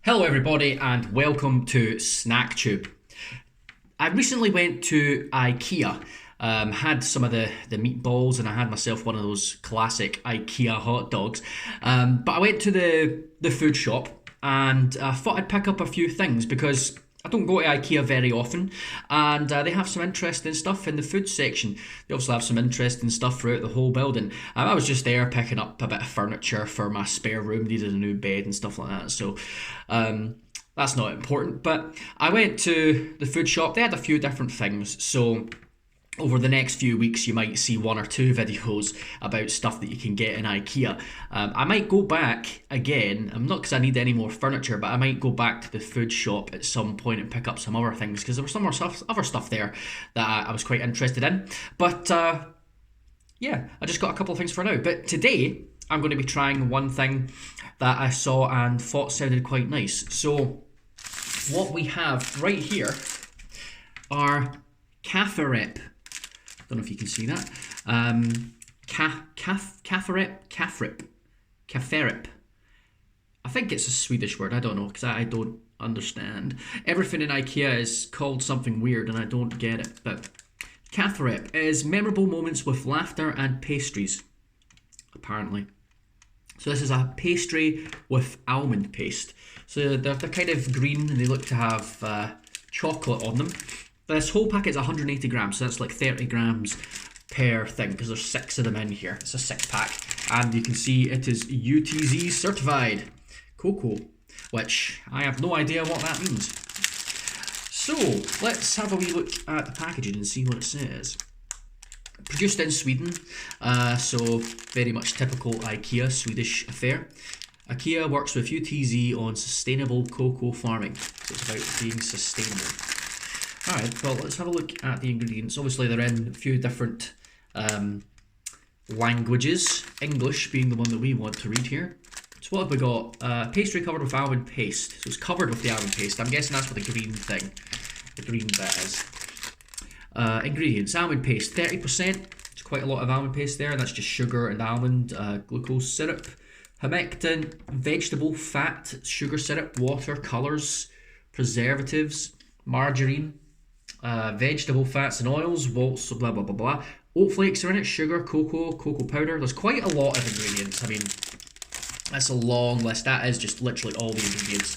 Hello everybody and welcome to SnackTube. I recently went to Ikea, had some of the meatballs and I had myself one of those classic Ikea hot dogs. But I went to the food shop and I thought I'd pick up a few things because I don't go to Ikea very often, and they have some interesting stuff in the food section. They also have some interesting stuff throughout the whole building. I was just there picking up a bit of furniture for my spare room, needed a new bed and stuff like that, so that's not important. But I went to the food shop, they had a few different things, so over the next few weeks you might see one or two videos about stuff that you can get in Ikea. I might go back again, not because I need any more furniture, but I might go back to the food shop at some point and pick up some other things because there was some other stuff there that I was quite interested in. But yeah, I just got a couple of things for now. But today I'm going to be trying one thing that I saw and thought sounded quite nice. So what we have right here are Kafferep. Don't know if you can see that. Kafferep. I think it's a Swedish word. I don't know because I don't understand. Everything in Ikea is called something weird and I don't get it. But Kafferep is memorable moments with laughter and pastries, apparently. So this is a pastry with almond paste. So they're kind of green and they look to have chocolate on them. This whole packet is 180 grams, so that's like 30 grams per thing, because there's 6 of them in here. It's a 6-pack, and you can see it is UTZ certified cocoa, which I have no idea what that means. So let's have a wee look at the packaging and see what it says. Produced in Sweden, so very much typical IKEA Swedish affair. IKEA works with UTZ on sustainable cocoa farming, so it's about being sustainable. Alright, well, let's have a look at the ingredients. Obviously, they're in a few different languages, English being the one that we want to read here. So what have we got? Pastry covered with almond paste. So it's covered with the almond paste. I'm guessing that's what the green bit is. Ingredients, almond paste, 30%. It's quite a lot of almond paste there, and that's just sugar and almond, glucose syrup, humectant, vegetable fat, sugar syrup, water, colours, preservatives, margarine, vegetable fats and oils, blah blah blah blah. Oat flakes are in it, sugar, cocoa powder. There's quite a lot of ingredients. I mean, that's a long list. That is just literally all the ingredients.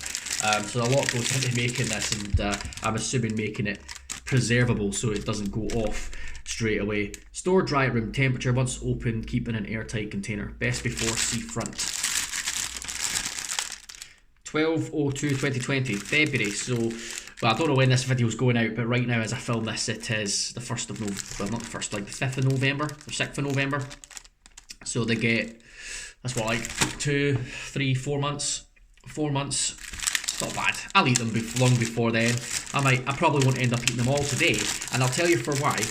So a lot goes into making this, and I'm assuming making it preservable so it doesn't go off straight away. Store dry at room temperature. Once opened, keep in an airtight container. Best before see front. 12/02/2020, February. So. Well, I don't know when this video is going out, but right now as I film this, it is the 1st of November, well not the 1st, like the 5th of November, or 6th of November. So they get, that's what, like 2, 3, 4 months? 4 months. It's not bad. I'll eat them long before then. I probably won't end up eating them all today, and I'll tell you for why.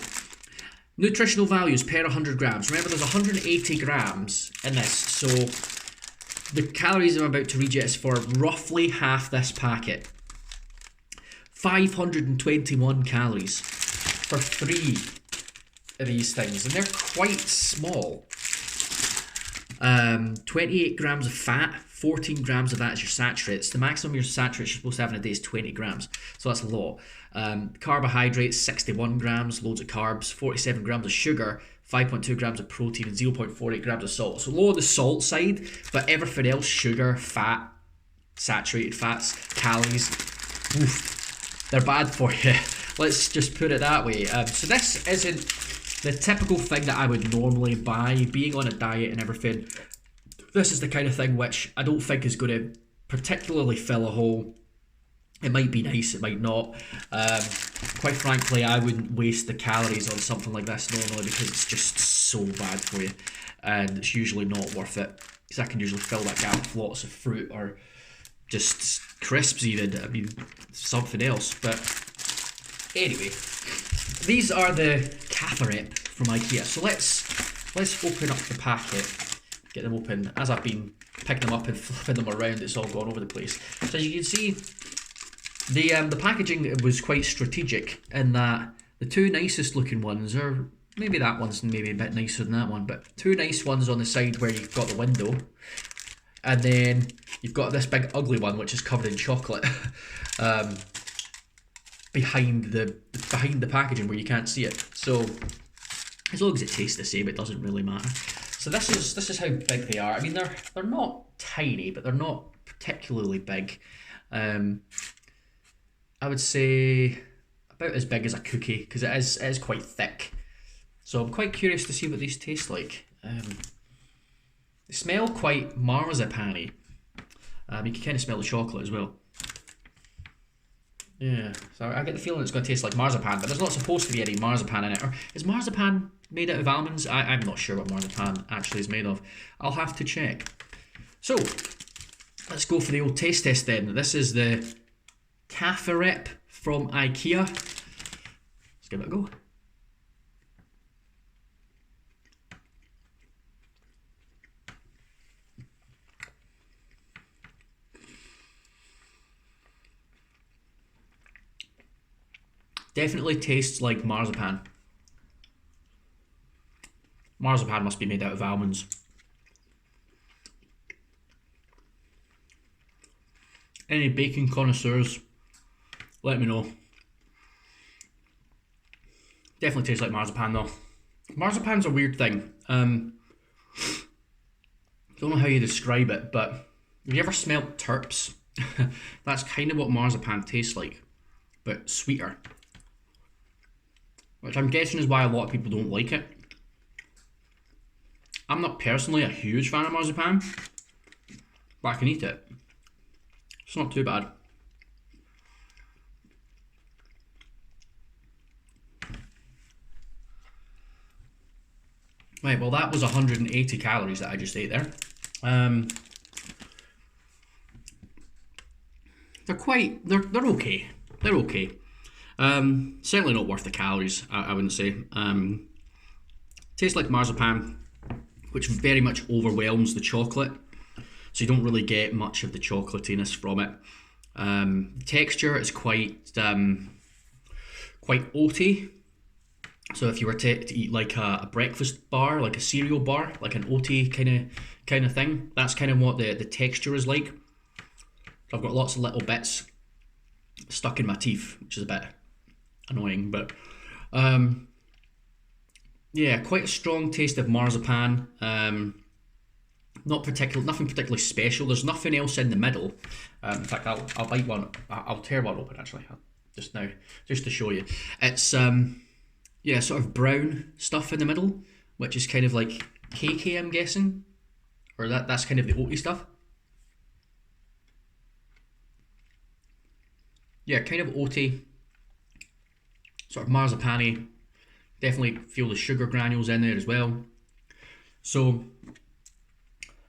Nutritional values per 100 grams. Remember, there's 180 grams in this, so the calories I'm about to read you is for roughly half this packet. 521 calories for 3 of these things, and they're quite small. 28 grams of fat, 14 grams of that is your saturates. The maximum your saturates you're supposed to have in a day is 20 grams, so that's a lot. Carbohydrates, 61 grams, loads of carbs, 47 grams of sugar, 5.2 grams of protein, and 0.48 grams of salt. So low on the salt side, but everything else, sugar, fat, saturated fats, calories, oof. They're bad for you. Let's just put it that way. So this isn't the typical thing that I would normally buy. Being on a diet and everything, this is the kind of thing which I don't think is going to particularly fill a hole. It might be nice, it might not. Quite frankly, I wouldn't waste the calories on something like this normally because it's just so bad for you. And it's usually not worth it. Because I can usually fill that gap with lots of fruit or just crisps even. I mean, something else. But anyway, these are the Kafferep from Ikea. So let's open up the packet, get them open. As I've been picking them up and flipping them around, it's all gone over the place. So as you can see, the packaging was quite strategic in that the 2 nicest looking ones are, maybe that one's maybe a bit nicer than that one, but 2 nice ones on the side where you've got the window. And then you've got this big ugly one which is covered in chocolate behind the packaging where you can't see it. So as long as it tastes the same, it doesn't really matter. So this is how big they are. I mean, they're not tiny, but they're not particularly big. I would say about as big as a cookie, because it is quite thick. So I'm quite curious to see what these taste like. They smell quite marzipan-y. You can kind of smell the chocolate as well. Yeah, so I get the feeling it's going to taste like marzipan, but there's not supposed to be any marzipan in it. Or is marzipan made out of almonds? I'm not sure what marzipan actually is made of. I'll have to check. So, let's go for the old taste test then. This is the Kafferep from Ikea. Let's give it a go. Definitely tastes like marzipan. Marzipan must be made out of almonds. Any baking connoisseurs, let me know. Definitely tastes like marzipan though. Marzipan's a weird thing. Don't know how you describe it, but have you ever smelt terps? That's kind of what marzipan tastes like, but sweeter. Which I'm guessing is why a lot of people don't like it. I'm not personally a huge fan of marzipan, but I can eat it. It's not too bad. Right, well that was 180 calories that I just ate there. They're okay. They're okay. Certainly not worth the calories, I wouldn't say. Tastes like marzipan, which very much overwhelms the chocolate, so you don't really get much of the chocolatiness from it. Texture is quite oaty. So if you were to eat like a breakfast bar, like a cereal bar, like an oaty kind of thing, that's kind of what the texture is like. So I've got lots of little bits stuck in my teeth, which is a bit annoying, but yeah, quite a strong taste of marzipan. Nothing particularly special. There's nothing else in the middle. In fact, I'll bite one. I'll tear one open actually, just now, just to show you. It's yeah, sort of brown stuff in the middle, which is kind of like cakey, I'm guessing, or that's kind of the oaty stuff. Yeah, kind of oaty, sort of marzipan-y. Definitely feel the sugar granules in there as well. So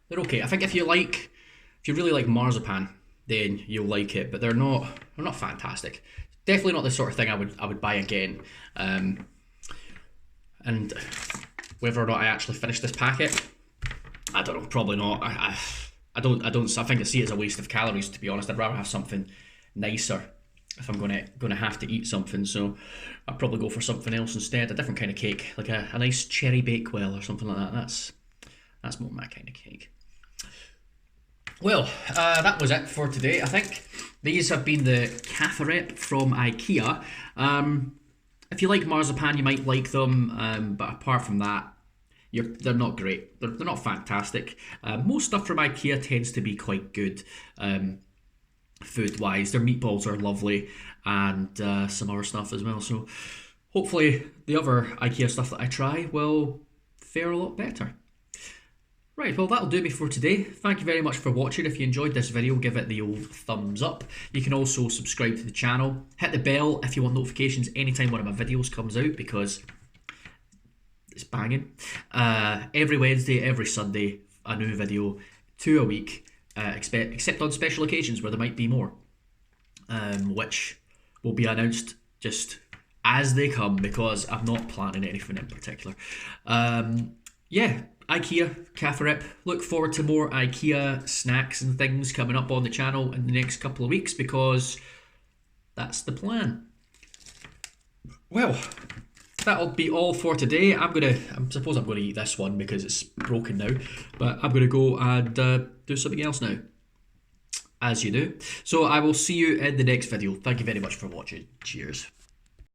they're okay. I think if you really like marzipan, then you'll like it. But they're not fantastic. Definitely not the sort of thing I would buy again. And whether or not I actually finish this packet, I don't know. Probably not. I think I see it as a waste of calories. To be honest, I'd rather have something nicer if I'm gonna have to eat something. So I'd probably go for something else instead, a different kind of cake, like a nice cherry bakewell or something like that. That's more my kind of cake. Well, that was it for today. I think these have been the Kafferep from Ikea. If you like marzipan, you might like them, but apart from that, they're not great. They're not fantastic. Most stuff from Ikea tends to be quite good. Food-wise, their meatballs are lovely, and some other stuff as well. So hopefully the other IKEA stuff that I try will fare a lot better. Right, well that'll do me for today. Thank you very much for watching. If you enjoyed this video, give it the old thumbs up. You can also subscribe to the channel. Hit the bell if you want notifications anytime one of my videos comes out, because it's banging. Every Wednesday, every Sunday, a new video, 2 a week. Except on special occasions where there might be more, which will be announced just as they come, because I'm not planning anything in particular. Yeah, IKEA, Kafferep. Look forward to more IKEA snacks and things coming up on the channel in the next couple of weeks, because that's the plan. Well, that'll be all for today. I suppose I'm gonna eat this one because it's broken now, but I'm gonna go and do something else now. as you do. So I will see you in the next video. Thank you very much for watching. Cheers.